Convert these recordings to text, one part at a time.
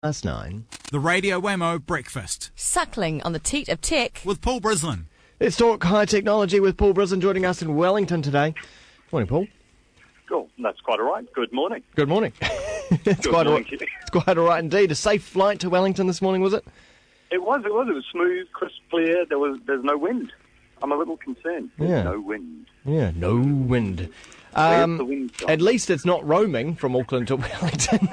Last 9. The Radio Wammo Breakfast Suckling on the teat of tech. with Paul Brislen. Let's talk high technology with Paul Brislen joining us in Wellington today. Morning, Paul. Cool. That's quite all right. Good morning. Good morning. It's quite all right indeed. A safe flight to Wellington this morning, was it? It was. It was smooth, crisp, clear. There's no wind. I'm a little concerned. There's no wind. Yeah, no wind. Where's the wind gone? At least it's not roaming from Auckland to Wellington.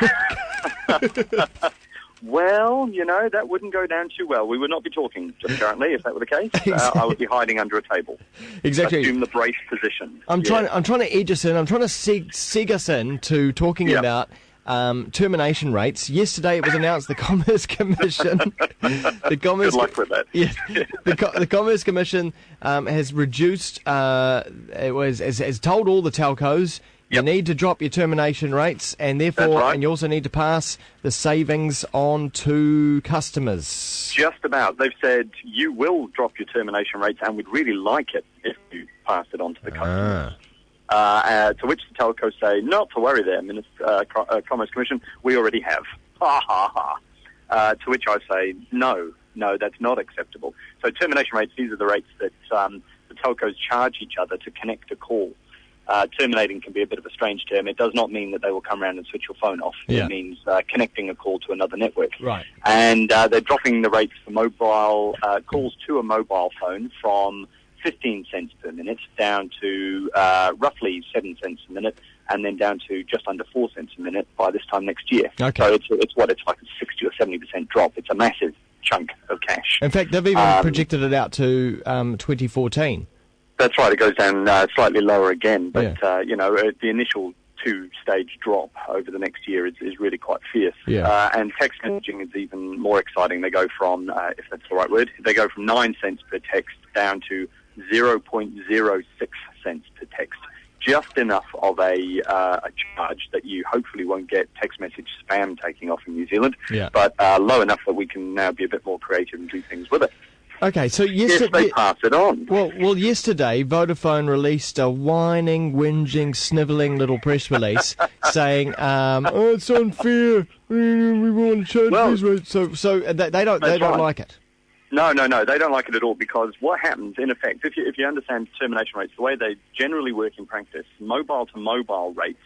Well, that wouldn't go down too well. We would not be talking just currently if that were the case. I would be hiding under a table. Exactly. Assume the brace position. I'm trying to edge us in. I'm trying to seg us in to talking about termination rates. Yesterday it was announced the Commerce Commission. Good luck with that. Yeah, the Commerce Commission has reduced. Has told all the telcos. You need to drop your termination rates, and therefore, and you also need to pass the savings on to customers. Just about. They've said you will drop your termination rates, and we'd really like it if you pass it on to the customers. To which the telcos say, not to worry there, Commerce Commission, we already have. Ha, ha, ha. To which I say, no, that's not acceptable. So termination rates, these are the rates that the telcos charge each other to connect a call. Terminating can be a bit of a strange term. It does not mean that they will come around and switch your phone off. Yeah. It means connecting a call to another network. Right. And they're dropping the rates for mobile calls to a mobile phone from 15 cents per minute down to roughly 7 cents a minute, and then down to just under 4 cents a minute by this time next year. Okay. So it's like a 60 or 70% drop. It's a massive chunk of cash. In fact, they've even projected it out to 2014. That's right. It goes down slightly lower again, but the initial two-stage drop over the next year is really quite fierce. Yeah. And text messaging is even more exciting. They go from, if that's the right word, they go from 9 cents per text down to 0.06 cents per text. Just enough of a charge that you hopefully won't get text message spam taking off in New Zealand, but low enough that we can now be a bit more creative and do things with it. Okay, so Yes, they pass it on. Well, yesterday Vodafone released a whining, whinging, snivelling little press release saying, "Oh, it's unfair. We want to charge these rates." So they don't like it. No, they don't like it at all, because what happens, in effect, if you understand termination rates, the way they generally work in practice, mobile to mobile rates,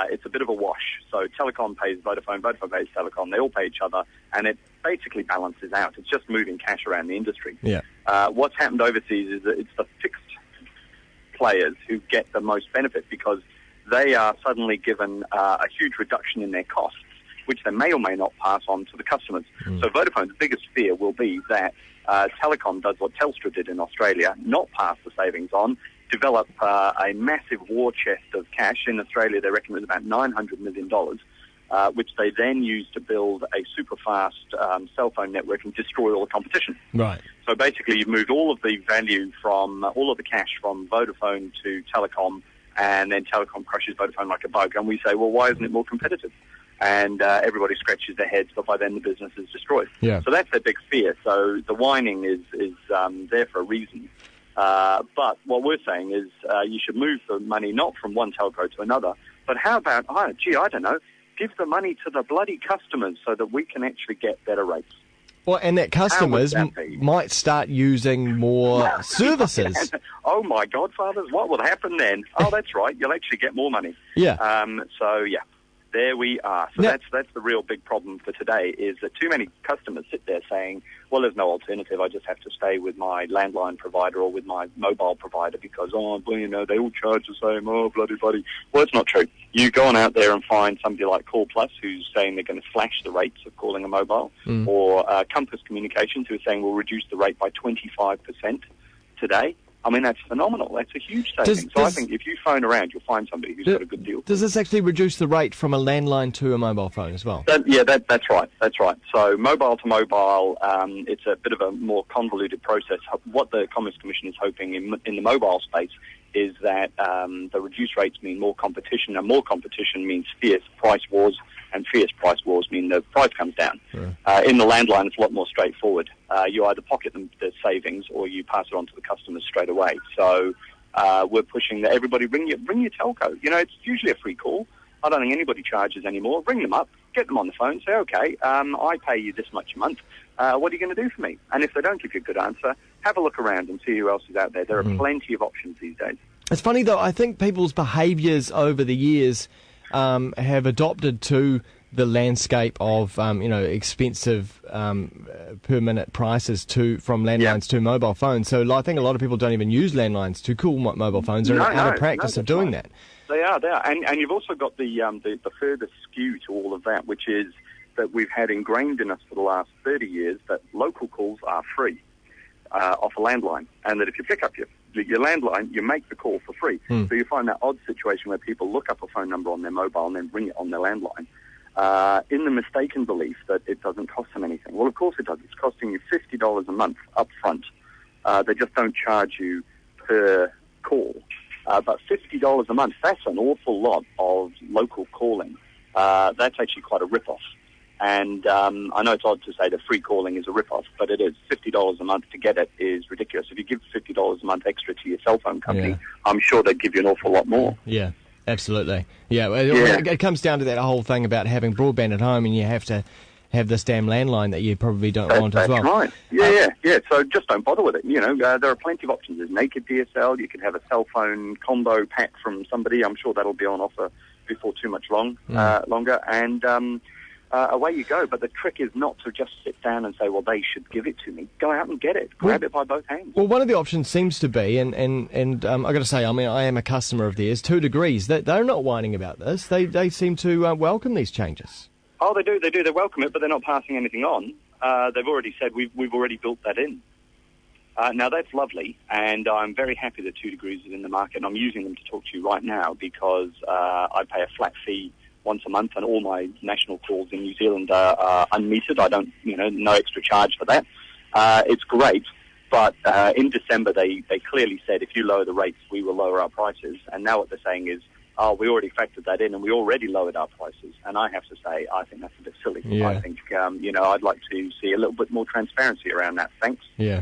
it's a bit of a wash. So Telecom pays Vodafone, Vodafone pays Telecom, they all pay each other, and it basically balances out. It's just moving cash around the industry. Yeah. What's happened overseas is that it's the fixed players who get the most benefit, because they are suddenly given a huge reduction in their costs, which they may or may not pass on to the customers. So Vodafone's biggest fear will be that Telecom does what Telstra did in Australia, not pass the savings on, develop a massive war chest of cash. In Australia, they reckon it was about $900 million, which they then use to build a super fast cell phone network and destroy all the competition. Right. So basically, you've moved all of the value from all of the cash from Vodafone to Telecom, and then Telecom crushes Vodafone like a bug. And we say, well, why isn't it more competitive? And everybody scratches their heads, but by then the business is destroyed. Yeah. So that's their big fear. So the whining is there for a reason. But what we're saying is you should move the money not from one telco to another, but how about, I don't know, give the money to the bloody customers so that we can actually get better rates. Well, and that customers might start using more services. Oh, my godfathers, what will happen then? Oh, that's right, you'll actually get more money. Yeah. There we are. So that's the real big problem for today, is that too many customers sit there saying, well, there's no alternative. I just have to stay with my landline provider or with my mobile provider because, they all charge the same. Oh, bloody. Well, it's not true. You go on out there and find somebody like Call Plus who's saying they're going to slash the rates of calling a mobile, or Compass Communications who are saying we'll reduce the rate by 25% today. I mean, that's phenomenal. That's a huge saving. So I think if you phone around, you'll find somebody who's got a good deal. Does this actually reduce the rate from a landline to a mobile phone as well? That's right. That's right. So mobile to mobile, it's a bit of a more convoluted process. What the Commerce Commission is hoping in the mobile space is that the reduced rates mean more competition, and more competition means fierce price wars, and fierce price wars mean the price comes down. Sure. In the landline, it's a lot more straightforward. You either pocket the savings or you pass it on to the customers straight away. So we're pushing that everybody ring your telco. It's usually a free call. I don't think anybody charges anymore. Ring them up, get them on the phone, say, okay, I pay you this much a month. What are you going to do for me? And if they don't give you a good answer, have a look around and see who else is out there. There are plenty of options these days. It's funny, though. I think people's behaviours over the years have adopted to the landscape of expensive per minute prices from landlines to mobile phones. So I think a lot of people don't even use landlines to call mobile phones. They're out of practice of doing that. They are. And you've also got the further skew to all of that, which is that we've had ingrained in us for the last 30 years that local calls are free off a landline, and that if you pick up your landline, you make the call for free. So you find that odd situation where people look up a phone number on their mobile and then ring it on their landline in the mistaken belief that it doesn't cost them anything. Well, of course it does. It's costing you $50 a month up front. They just don't charge you per call. But $50 a month, that's an awful lot of local calling. That's actually quite a rip-off. And I know it's odd to say that free calling is a rip-off, but it is. $50 a month to get it is ridiculous. If you give $50 a month extra to your cell phone company, I'm sure they'd give you an awful lot more. Yeah, absolutely. It comes down to that whole thing about having broadband at home, and you have to have this damn landline that you probably don't want as well. That's right. Yeah. So just don't bother with it. There are plenty of options. There's naked DSL. You can have a cell phone combo pack from somebody. I'm sure that'll be on offer before too much longer. And away you go. But the trick is not to just sit down and say, well, they should give it to me. Go out and get it. Grab it by both hands. Well, one of the options seems to be, and I've got to say, I mean, I am a customer of theirs, 2 Degrees. They're not whining about this. They seem to welcome these changes. Oh, they do. They welcome it, but they're not passing anything on. They've already said we've already built that in. Now, that's lovely, and I'm very happy that 2 Degrees is in the market, and I'm using them to talk to you right now because I pay a flat fee once a month, and all my national calls in New Zealand are unmetered. I don't, no extra charge for that. It's great, but in December they clearly said if you lower the rates, we will lower our prices, and now what they're saying is, we already factored that in, and we already lowered our prices. And I have to say, I think that's a bit silly. Yeah. I think, I'd like to see a little bit more transparency around that. Thanks. Yeah.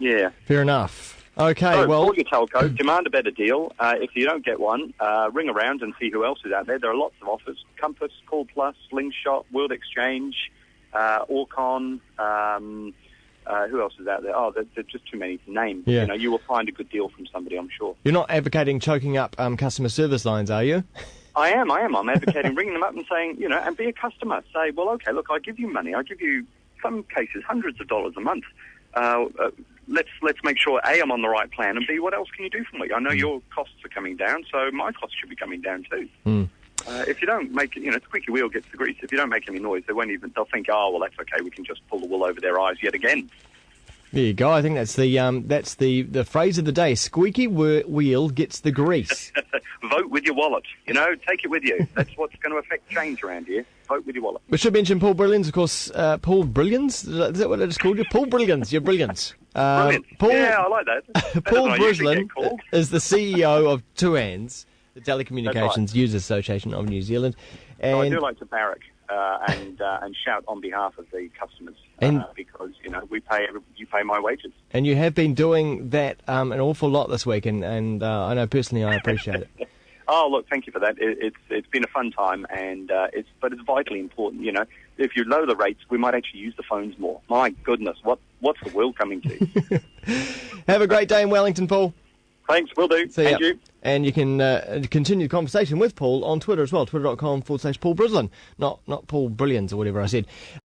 Yeah. Fair enough. Okay, so, well... call your telco, demand a better deal. If you don't get one, ring around and see who else is out there. There are lots of offers. Compass, Call Plus, Slingshot, World Exchange, Orcon... who else is out there? Oh, there's just too many to name. Yeah. You will find a good deal from somebody, I'm sure. You're not advocating choking up customer service lines, are you? I am. I'm advocating ringing them up and saying, and be a customer. Say, well, okay, look, I give you money. I give you, some cases, hundreds of dollars a month. Let's make sure, A, I'm on the right plan, and B, what else can you do for me? I know your costs are coming down, so my costs should be coming down too. If you don't make it, squeaky wheel gets the grease. If you don't make any noise, they'll think, oh, well, that's okay, we can just pull the wool over their eyes yet again. There you go. I think that's the phrase of the day. Squeaky wheel gets the grease. Vote with your wallet. Take it with you. That's what's going to affect change around here. Vote with your wallet. We should mention Paul Brillians, of course. Paul Brillians? Is that what it is called? Paul Brillians. You're brilliant. Brilliant. I like that. Paul Brislen is the CEO of Two Hands, the Telecommunications Users Association of New Zealand. And I do like to barrack and shout on behalf of the customers because you pay my wages. And you have been doing that an awful lot this week, and I know personally I appreciate it. Oh, look, thank you for that. It's been a fun time, and it's vitally important. If you lower the rates, we might actually use the phones more. My goodness, what's the world coming to? Have a great day in Wellington, Paul. Thanks, will do. Thank you. And you can continue the conversation with Paul on Twitter as well, twitter.com/Paul Brislen, not Paul Brillians or whatever I said.